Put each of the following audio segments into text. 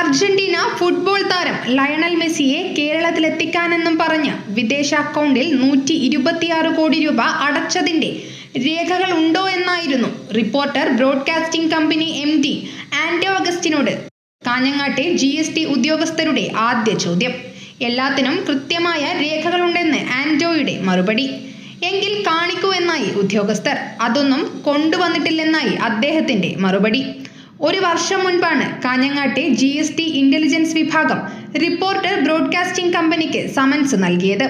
Argentina football താരം Lionel മെസ്സിയെ കേരളത്തിലെത്തിക്കാനെന്നും പറഞ്ഞ് വിദേശ അക്കൗണ്ടിൽ 126 കോടി രൂപ അടച്ചതിന്റെ രേഖകൾ ഉണ്ടോ എന്നായിരുന്നു reporter broadcasting company MD Anto അഗസ്റ്റിനോട് കാഞ്ഞങ്ങാട്ടെ GST ഉദ്യോഗസ്ഥരുടെ ആദ്യ ചോദ്യം. എല്ലാത്തിനും കൃത്യമായ രേഖകളുണ്ടെന്ന് ആന്റോയുടെ മറുപടി. എങ്കിൽ കാണിക്കൂ എന്നായി ഉദ്യോഗസ്ഥർ. അതൊന്നും കൊണ്ടുവന്നിട്ടില്ലെന്നായി അദ്ദേഹത്തിന്റെ മറുപടി. ഒരു വർഷം മുൻപാണ് കാഞ്ഞങ്ങാട്ടെ GST ഇന്റലിജൻസ് വിഭാഗം റിപ്പോർട്ടർ ബ്രോഡ്കാസ്റ്റിംഗ് കമ്പനിക്ക് സമൻസ് നൽകിയത്.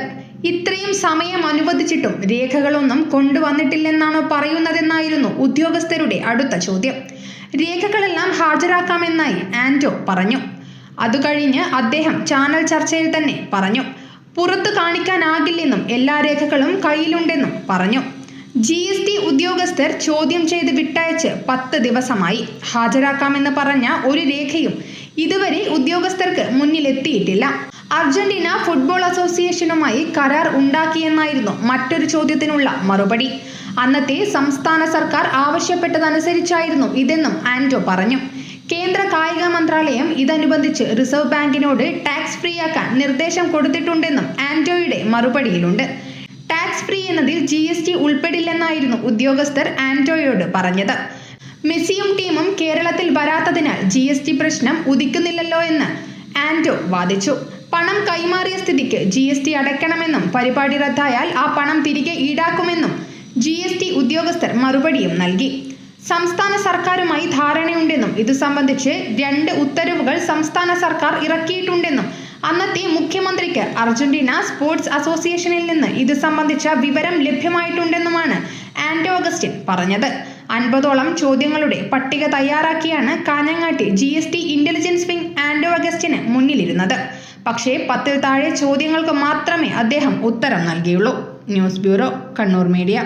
ഇത്രയും സമയം അനുവദിച്ചിട്ടും രേഖകളൊന്നും കൊണ്ടുവന്നിട്ടില്ലെന്നാണോ പറയുന്നതെന്നായിരുന്നു ഉദ്യോഗസ്ഥരുടെ അടുത്ത ചോദ്യം. രേഖകളെല്ലാം ഹാജരാക്കാമെന്നായി ആന്റോ പറഞ്ഞു. അതുകഴിഞ്ഞ് അദ്ദേഹം ചാനൽ ചർച്ചയിൽ തന്നെ പറഞ്ഞു, പുറത്തു കാണിക്കാനാകില്ലെന്നും എല്ലാ രേഖകളും കയ്യിലുണ്ടെന്നും പറഞ്ഞു. GST ഉദ്യോഗസ്ഥർ ചോദ്യം ചെയ്ത് വിട്ടയച്ച് 10 ദിവസമായി. ഹാജരാക്കാമെന്ന് പറഞ്ഞ ഒരു രേഖയും ഇതുവരെ ഉദ്യോഗസ്ഥർക്ക് മുന്നിലെത്തിയിട്ടില്ല. അർജന്റീന ഫുട്ബോൾ അസോസിയേഷനുമായി കരാർ ഉണ്ടാക്കിയെന്നായിരുന്നു മറ്റൊരു ചോദ്യത്തിനുള്ള മറുപടി. അന്നത്തെ സംസ്ഥാന സർക്കാർ ആവശ്യപ്പെട്ടതനുസരിച്ചായിരുന്നു ഇതെന്നും ആന്റോ പറഞ്ഞു. കേന്ദ്ര കായിക മന്ത്രാലയം ഇതനുബന്ധിച്ച് റിസർവ് ബാങ്കിനോട് ടാക്സ് ഫ്രീ ആക്കാൻ നിർദ്ദേശം കൊടുത്തിട്ടുണ്ടെന്നും ആന്റോയുടെ മറുപടിയിലുണ്ട്. ടാക്സ് ഫ്രീ എന്നതിൽ GST ഉൾപ്പെടില്ലെന്നായിരുന്നു ഉദ്യോഗസ്ഥർ ആന്റോയോട് പറഞ്ഞത്. മെസ്സിയും ടീമും കേരളത്തിൽ വരാത്തതിനാൽ GST പ്രശ്നം ഉദിക്കുന്നില്ലല്ലോ എന്ന് ആന്റോ വാദിച്ചു. പണം കൈമാറിയ സ്ഥിതിക്ക് GST അടയ്ക്കണമെന്നും പരിപാടി റദ്ദായാൽ ആ പണം തിരികെ ഈടാക്കുമെന്നും GST ഉദ്യോഗസ്ഥർ മറുപടിയും നൽകി. സംസ്ഥാന സർക്കാരുമായി ധാരണയുണ്ടെന്നും ഇതു സംബന്ധിച്ച് 2 ഉത്തരവുകൾ സംസ്ഥാന സർക്കാർ ഇറക്കിയിട്ടുണ്ടെന്നും അന്നത്തെ മുഖ്യമന്ത്രിക്ക് അർജന്റീന സ്പോർട്സ് അസോസിയേഷനിൽ നിന്ന് ഇത് സംബന്ധിച്ച വിവരം ലഭ്യമായിട്ടുണ്ടെന്നുമാണ് ആന്റോ അഗസ്റ്റിൻ പറഞ്ഞത്. 50ഓളം ചോദ്യങ്ങളുടെ പട്ടിക തയ്യാറാക്കിയാണ് കാഞ്ഞങ്ങാട്ടെ GST ഇന്റലിജൻസ് വിംഗ് ആന്റോ അഗസ്റ്റിന് മുന്നിലിരുന്നത്. പക്ഷേ 10ൽ താഴെ ചോദ്യങ്ങൾക്ക് മാത്രമേ അദ്ദേഹം ഉത്തരം നൽകിയുള്ളൂ. News bureau, Kannur media.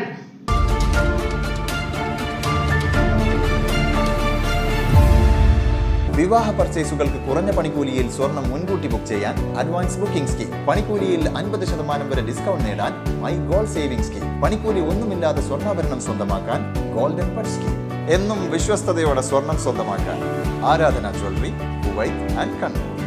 വിവാഹ പർച്ചേസുകൾക്ക് കുറഞ്ഞ പണിക്കൂലിയിൽ സ്വർണം മുൻകൂട്ടി ബുക്ക് ചെയ്യാൻ അഡ്വാൻസ് ബുക്കിംഗ് സ്കീം. പണിക്കൂലിയിൽ 50% വരെ ഡിസ്കൗണ്ട് നേടാൻ മൈ ഗോൾഡ് സേവിംഗ് സ്കീം. പണിക്കൂലി ഒന്നുമില്ലാതെ സ്വർണ്ണാഭരണം സ്വന്തമാക്കാൻ ഗോൾഡൻ പട്ട് സ്കീം. എന്നും വിശ്വസ്തയോടെ സ്വർണം സ്വന്തമാക്കാൻ ആരാധന ജ്വല്ലറി, കുവൈറ്റ് ആൻഡ് കണ്ണൂർ.